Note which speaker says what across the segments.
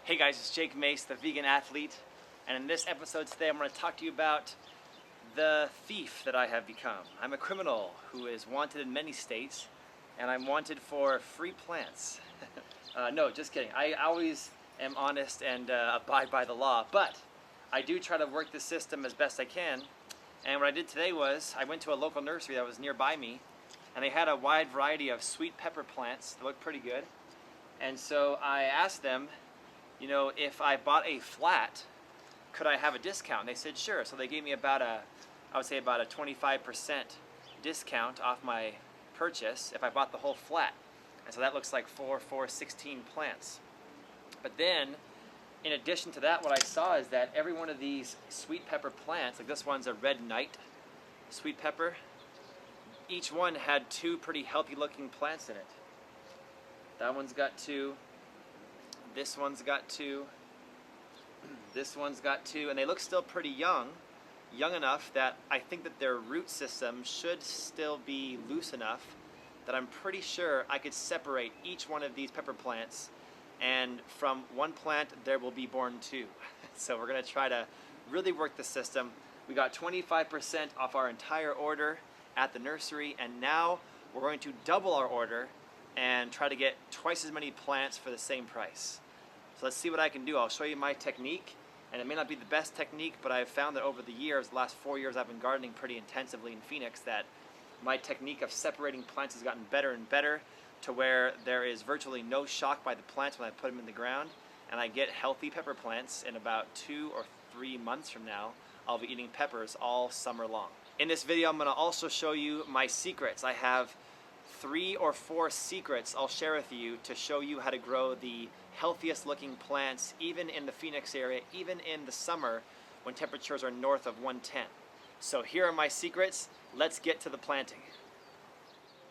Speaker 1: Hey guys, it's Jake Mace, the vegan athlete, and in this episode today I'm going to talk to you about the thief that I have become. I'm a criminal who is wanted in many states, and I'm wanted for free plants. No, just kidding. I always am honest and abide by the law, but I do try to work the system as best I can. And what I did today was I went to a local nursery that was nearby me, and they had a wide variety of sweet pepper plants that looked pretty good. And so I asked them, you know, if I bought a flat, could I have a discount? They said sure. So they gave me about a 25% discount off my purchase if I bought the whole flat. And so that looks like 16 plants. But then, in addition to that, what I saw is that every one of these sweet pepper plants, like this one's a red night sweet pepper, each one had two pretty healthy looking plants in it. That one's got two. This one's got two, this one's got two, and they look still pretty young enough that I think that their root system should still be loose enough that I'm pretty sure I could separate each one of these pepper plants, and from one plant there will be born two. So we're going to try to really work the system. We got 25% off our entire order at the nursery, and now we're going to double our order and try to get twice as many plants for the same price. So let's see what I can do. I'll show you my technique, and it may not be the best technique, but I've found that over the years, the last 4 years I've been gardening pretty intensively in Phoenix, that my technique of separating plants has gotten better and better to where there is virtually no shock by the plants when I put them in the ground, and I get healthy pepper plants. In about 2 or 3 months from now, I'll be eating peppers all summer long. In this video, I'm going to also show you my secrets. I have 3 or 4 secrets I'll share with you to show you how to grow the healthiest looking plants even in the Phoenix area, even in the summer when temperatures are north of 110. So here are my secrets. Let's get to the planting.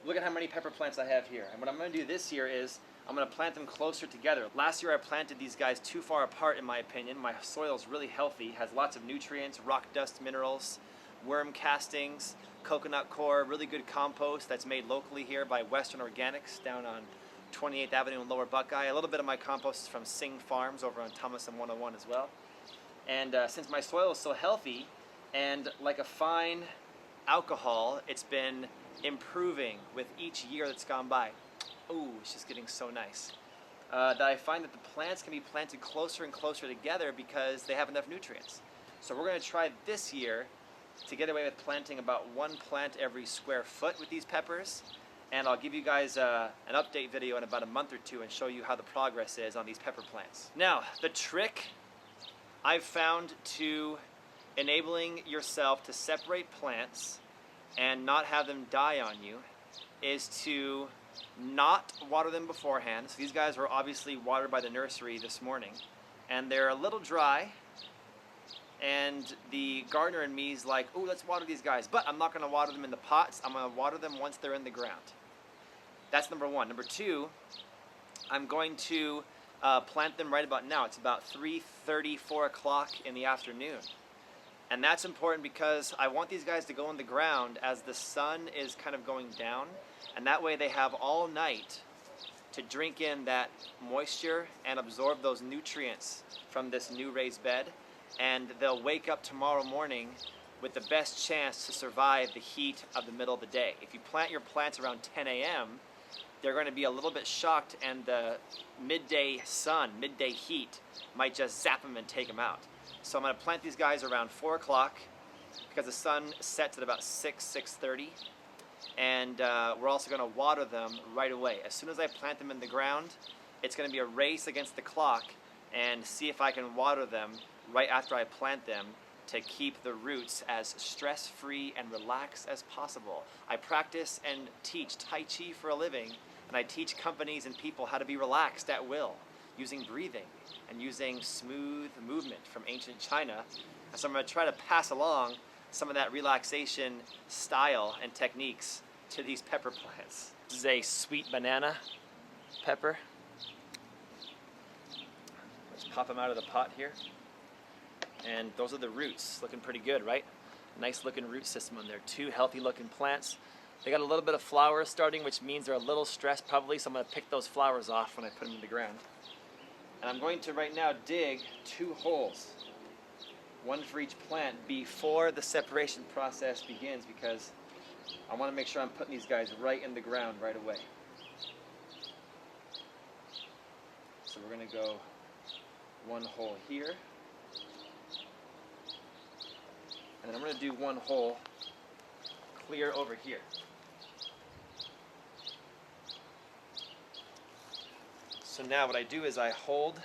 Speaker 1: Look at how many pepper plants I have here. And what I'm going to do this year is I'm going to plant them closer together. Last year I planted these guys too far apart in my opinion. My soil is really healthy, has lots of nutrients, rock dust minerals, worm castings, coconut coir, really good compost that's made locally here by Western Organics down on 28th Avenue in Lower Buckeye. A little bit of my compost is from Sing Farms over on Thomas and 101 as well. And since my soil is so healthy, and like a fine alcohol, it's been improving with each year that's gone by. Ooh, it's just getting so nice. That I find that the plants can be planted closer and closer together because they have enough nutrients. So we're going to try this year to get away with planting about 1 plant every square foot with these peppers, and I'll give you guys an update video in about a month or 2 and show you how the progress is on these pepper plants. Now, the trick I've found to enabling yourself to separate plants and not have them die on you is to not water them beforehand. So these guys were obviously watered by the nursery this morning, and they're a little dry. And the gardener in me is like, oh, let's water these guys. But I'm not going to water them in the pots. I'm going to water them once they're in the ground. That's number 1. Number 2, I'm going to plant them right about now. It's about 3:30, 4 o'clock in the afternoon. And that's important because I want these guys to go in the ground as the sun is kind of going down. And that way they have all night to drink in that moisture and absorb those nutrients from this new raised bed. And they'll wake up tomorrow morning with the best chance to survive the heat of the middle of the day. If you plant your plants around 10 a.m., they're going to be a little bit shocked, and the midday sun, midday heat might just zap them and take them out. So I'm going to plant these guys around 4 o'clock because the sun sets at about 6:30, and we're also going to water them right away. As soon as I plant them in the ground, it's going to be a race against the clock and see if I can water them right after I plant them to keep the roots as stress-free and relaxed as possible. I practice and teach Tai Chi for a living, and I teach companies and people how to be relaxed at will using breathing and using smooth movement from ancient China. And so I'm going to try to pass along some of that relaxation style and techniques to these pepper plants. This is a sweet banana pepper. Let's pop them out of the pot here. And those are the roots, looking pretty good, right? Nice looking root system on there. 2 healthy looking plants. They got a little bit of flowers starting, which means they're a little stressed probably, so I'm going to pick those flowers off when I put them in the ground. And I'm going to right now dig 2 holes, one for each plant, before the separation process begins, because I want to make sure I'm putting these guys right in the ground right away. So we're going to go 1 hole here, and then I'm going to do 1 hole clear over here. So now what I do is I hold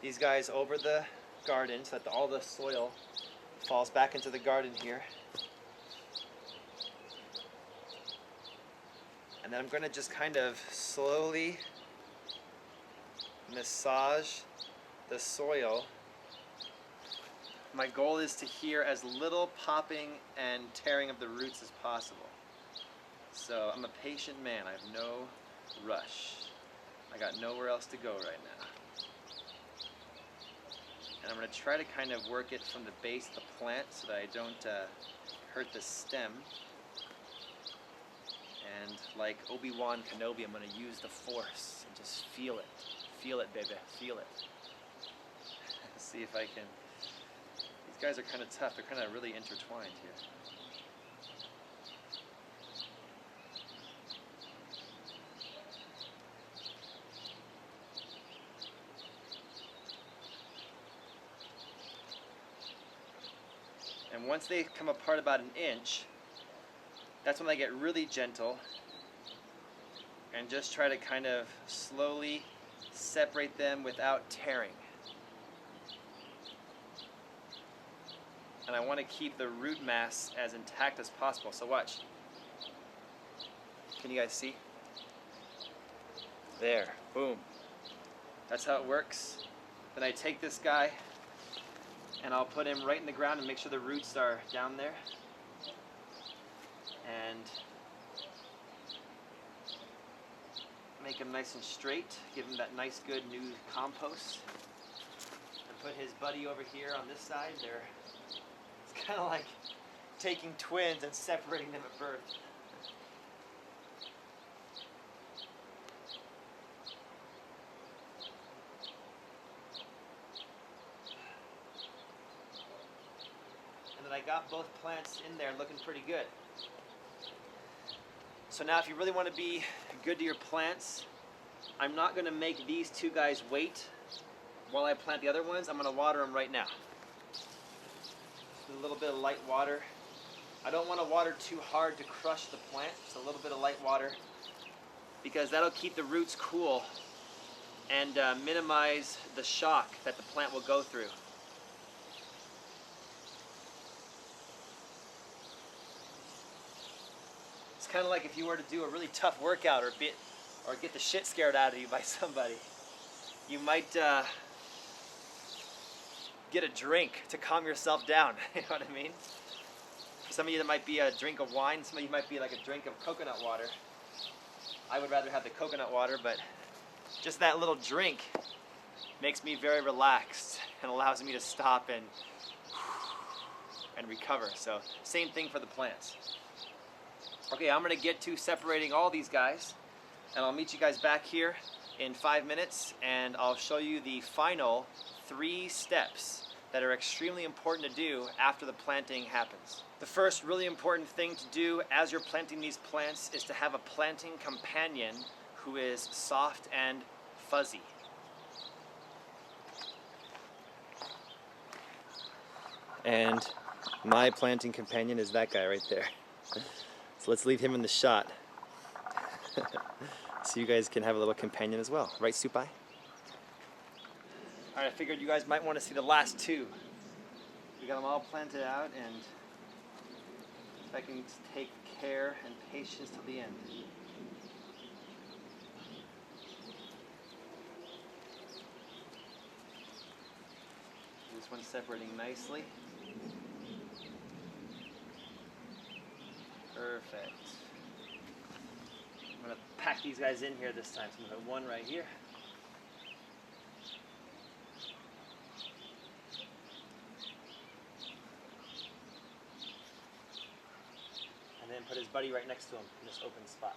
Speaker 1: these guys over the garden so that all the soil falls back into the garden here. And then I'm going to just kind of slowly massage the soil. My goal is to hear as little popping and tearing of the roots as possible. So I'm a patient man, I have no rush. I got nowhere else to go right now. And I'm going to try to kind of work it from the base of the plant so that I don't hurt the stem. And like Obi-Wan Kenobi, I'm going to use the force and just feel it. Feel it, baby. Feel it. See if I can. These guys are kind of tough. They're kind of really intertwined here. And once they come apart about 1 inch, that's when I get really gentle and just try to kind of slowly separate them without tearing. And I want to keep the root mass as intact as possible. So watch. Can you guys see? There, boom. That's how it works. Then I take this guy and I'll put him right in the ground and make sure the roots are down there. And make him nice and straight. Give him that nice, good new compost. And put his buddy over here on this side. It's kind of like taking twins and separating them at birth. And I got both plants in there looking pretty good. So now if you really want to be good to your plants, I'm not going to make these 2 guys wait while I plant the other ones. I'm going to water them right now. A little bit of light water. I don't want to water too hard to crush the plant, so a little bit of light water, because that'll keep the roots cool and minimize the shock that the plant will go through. It's kind of like if you were to do a really tough workout or get the shit scared out of you by somebody. You might get a drink to calm yourself down. You know what I mean? For some of you, that might be a drink of wine. Some of you might be like a drink of coconut water. I would rather have the coconut water, but just that little drink makes me very relaxed and allows me to stop and recover. So same thing for the plants. Okay, I'm going to get to separating all these guys, and I'll meet you guys back here in 5 minutes, and I'll show you the final 3 steps that are extremely important to do after the planting happens. The first really important thing to do as you're planting these plants is to have a planting companion who is soft and fuzzy. And my planting companion is that guy right there. So let's leave him in the shot so you guys can have a little companion as well. Right, Supai? Alright, I figured you guys might want to see the last 2. We got them all planted out, and if I can take care and patience till the end. This one's separating nicely. Perfect. I'm going to pack these guys in here this time. So I'm going to put one right here. And then put his buddy right next to him in this open spot.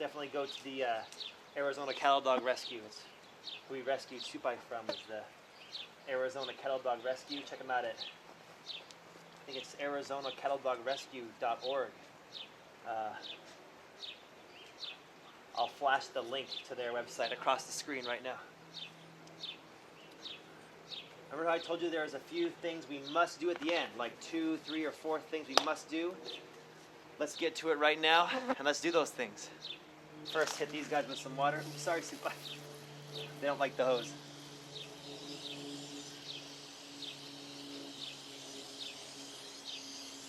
Speaker 1: definitely go to the Arizona Cattle Dog Rescue. It's who we rescued Supai from, is the Arizona Cattle Dog Rescue. Check them out at, I think it's arizonacattledogrescue.org. I'll flash the link to their website across the screen right now. Remember how I told you there's a few things we must do at the end, like 2, 3, or 4 things we must do? Let's get to it right now, and let's do those things. First, hit these guys with some water. Oops, sorry, Supai. They don't like the hose.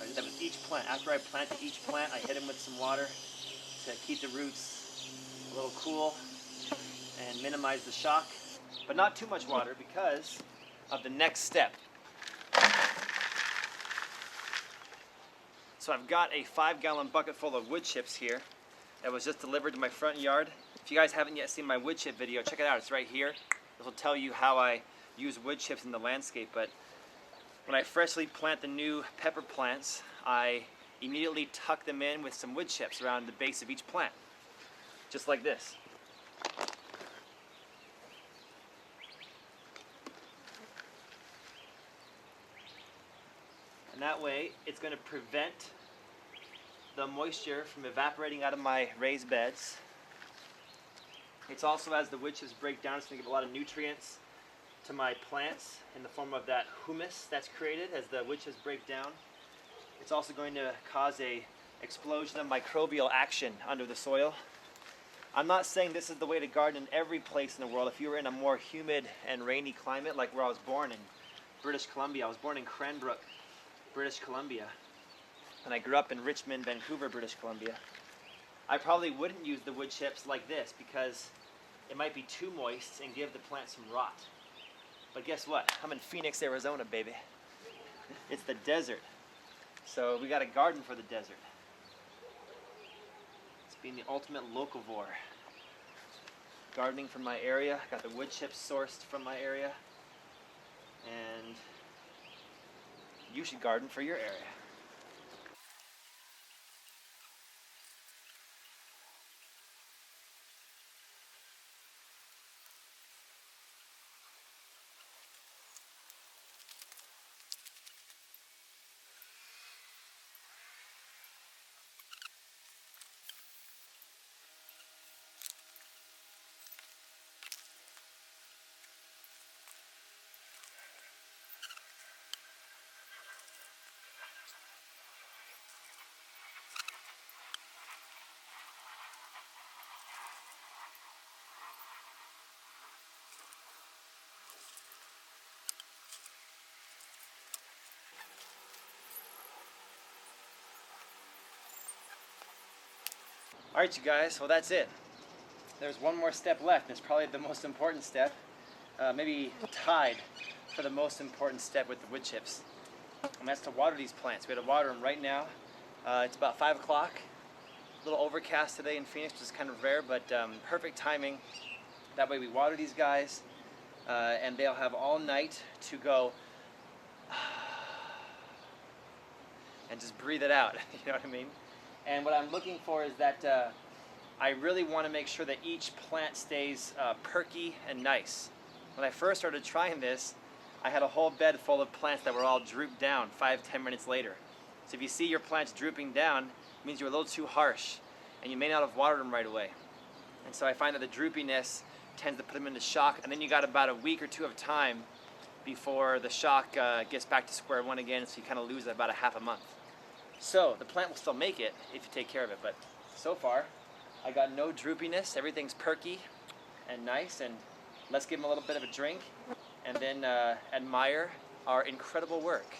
Speaker 1: I did that with each plant. After I planted each plant, I hit them with some water to keep the roots a little cool and minimize the shock, but not too much water because of the next step. So I've got a 5-gallon bucket full of wood chips here that was just delivered to my front yard. If you guys haven't yet seen my wood chip video, check it out. It's right here. This will tell you how I use wood chips in the landscape. But when I freshly plant the new pepper plants, I immediately tuck them in with some wood chips around the base of each plant, just like this. And that way, it's going to prevent the moisture from evaporating out of my raised beds. It's also, as the wood chips break down, it's going to give a lot of nutrients to my plants in the form of that humus that's created as the wood chips break down. It's also going to cause a explosion of microbial action under the soil. I'm not saying this is the way to garden in every place in the world. If you were in a more humid and rainy climate, like where I was born in British Columbia, I was born in Cranbrook, British Columbia, and I grew up in Richmond, Vancouver, British Columbia, I probably wouldn't use the wood chips like this because it might be too moist and give the plant some rot. But guess what? I'm in Phoenix, Arizona, baby. It's the desert. So we got a garden for the desert. It's being the ultimate locavore. Gardening from my area, got the wood chips sourced from my area, and you should garden for your area. Alright, you guys, well that's it. There's one more step left. It's probably the most important step, maybe tied for the most important step with the wood chips. And that's to water these plants. We have to water them right now. It's about 5 o'clock. A little overcast today in Phoenix, which is kind of rare, but perfect timing. That way we water these guys, and they'll have all night to go and just breathe it out, you know what I mean? And what I'm looking for is that I really want to make sure that each plant stays perky and nice. When I first started trying this, I had a whole bed full of plants that were all drooped down 5-10 minutes later. So if you see your plants drooping down, it means you're a little too harsh and you may not have watered them right away. And so I find that the droopiness tends to put them into shock, and then you got about a week or 2 of time before the shock gets back to square one again, so you kind of lose about a half a month. So the plant will still make it if you take care of it, but so far I got no droopiness. Everything's perky and nice, and let's give them a little bit of a drink and then admire our incredible work.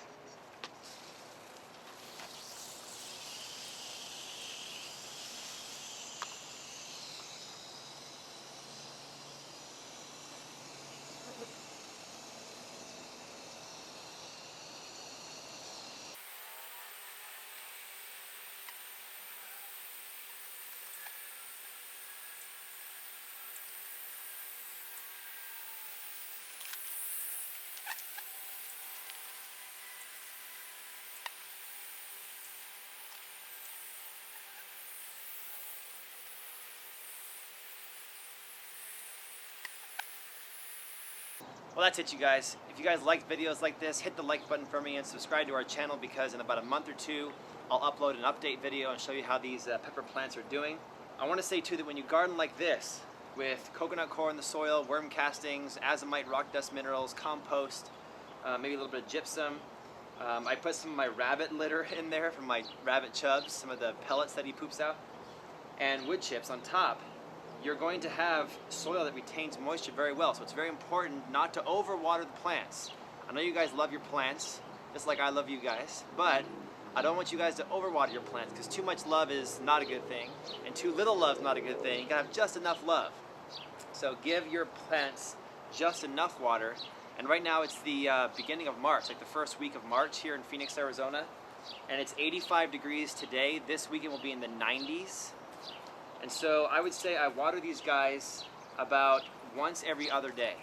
Speaker 1: Well, that's it, you guys. If you guys like videos like this, hit the like button for me and subscribe to our channel, because in about a month or two, I'll upload an update video and show you how these pepper plants are doing. I want to say too that when you garden like this, with coconut coir in the soil, worm castings, azomite, rock dust minerals, compost, maybe a little bit of gypsum. I put some of my rabbit litter in there from my rabbit chubs, some of the pellets that he poops out, and wood chips on top. You're going to have soil that retains moisture very well, so it's very important not to overwater the plants. I know you guys love your plants, just like I love you guys, but I don't want you guys to overwater your plants, because too much love is not a good thing, and too little love is not a good thing. You gotta have just enough love. So give your plants just enough water, and right now it's the beginning of March, like the first week of March here in Phoenix, Arizona, and it's 85 degrees today. This weekend will be in the 90s. And so I would say I water these guys about once every other day.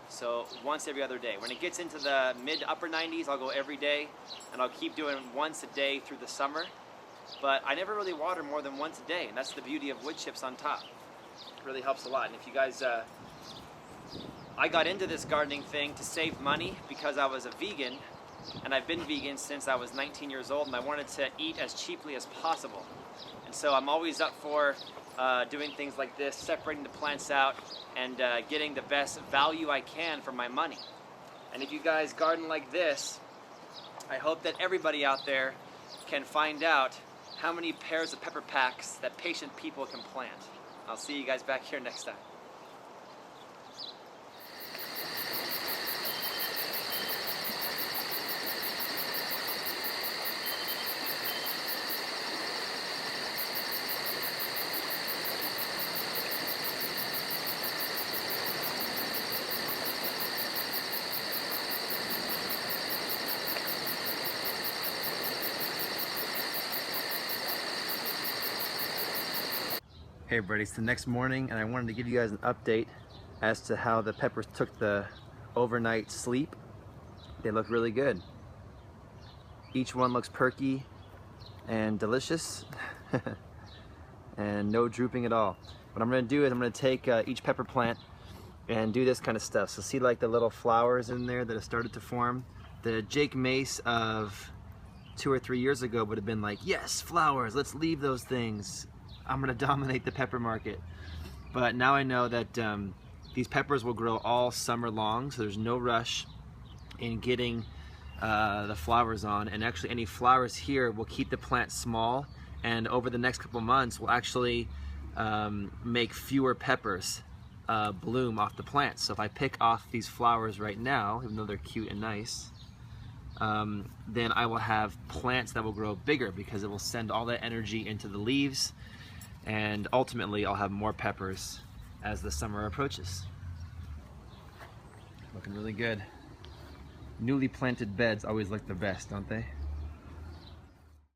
Speaker 1: So once every other day. When it gets into the mid to upper 90s, I'll go every day, and I'll keep doing once a day through the summer. But I never really water more than once a day, and that's the beauty of wood chips on top. It really helps a lot. And if you guys, I got into this gardening thing to save money because I was a vegan, and I've been vegan since I was 19 years old, and I wanted to eat as cheaply as possible. So I'm always up for doing things like this, separating the plants out and getting the best value I can for my money. And if you guys garden like this, I hope that everybody out there can find out how many pairs of pepper packs that patient people can plant. I'll see you guys back here next time. Hey everybody, it's the next morning, and I wanted to give you guys an update as to how the peppers took the overnight sleep. They look really good. Each one looks perky and delicious and no drooping at all. What I'm going to do is I'm going to take each pepper plant and do this kind of stuff. So see like the little flowers in there that have started to form? The Jake Mace of 2 or 3 years ago would have been like, yes, flowers, let's leave those things. I'm gonna dominate the pepper market. But now I know that these peppers will grow all summer long, so there's no rush in getting the flowers on. And actually any flowers here will keep the plant small, and over the next couple months will actually make fewer peppers bloom off the plant. So if I pick off these flowers right now, even though they're cute and nice, then I will have plants that will grow bigger, because it will send all that energy into the leaves, and ultimately I'll have more peppers as the summer approaches. Looking really good. Newly planted beds always look the best, don't they?